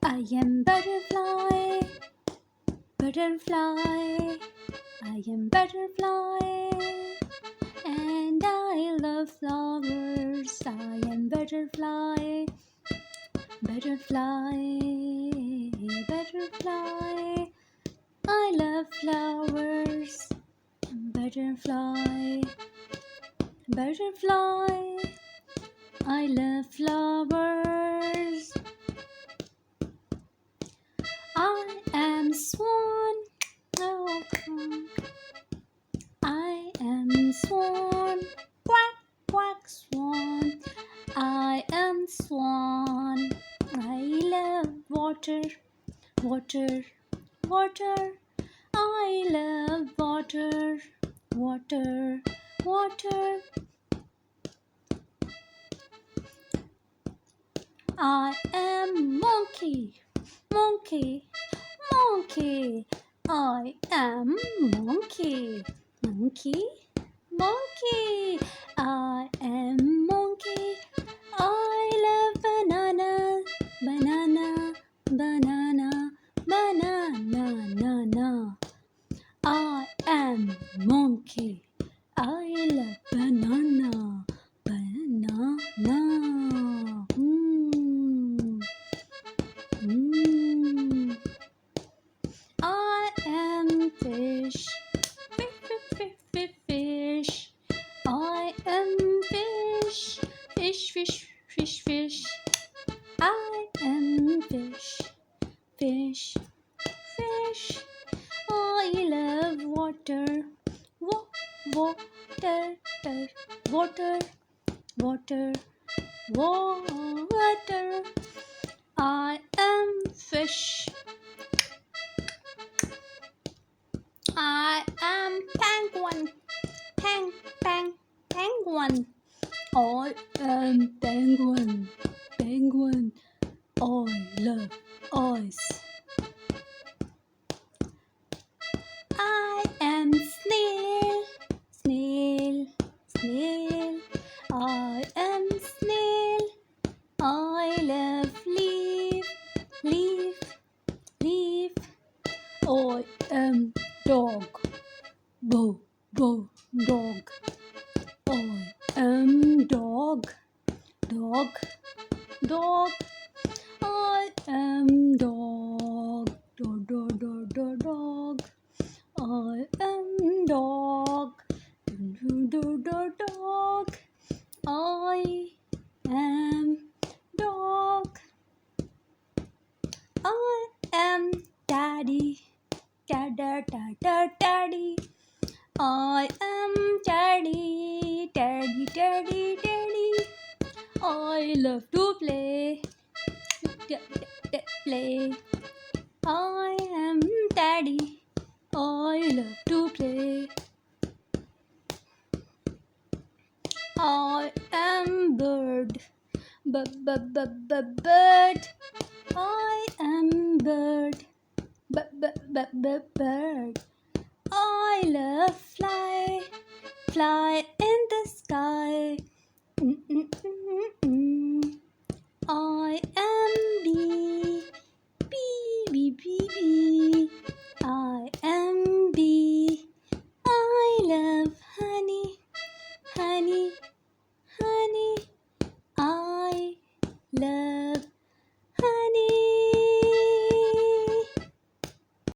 I am butterfly, butterfly. I am butterfly, and I love flowers. I am butterfly, butterfly, butterfly. I love flowers. Butterfly, butterfly. I love flowers. I am swan. Oh, I am swan. Quack, quack, swan. I am swan. I love water, water, water. I love water, water, water. I am monkey, monkey, monkey. I am monkey, monkey, monkey. I am monkey. I love banana, banana, banana, banana, banana. I am monkey. I love banana, banana. I am fish, fish. I am fish, fish. I am fish, fish. I love water, water, water, water, water. I am fish. I am penguin, penguin. I am penguin, penguin. I love ice. I am snail, snail, snail. I am snail. I love leaf, leaf, leaf. I am dog, dog. I am dog, dog. I am dog, dog. I am dog, dog. I am dog. I am daddy, daddy. I am daddy. I love to play, play. I am daddy. I love to play. I am bird, bird. I am bird, bird. I love fly in the sky. I am bee, bee. I am bee. I love honey. I love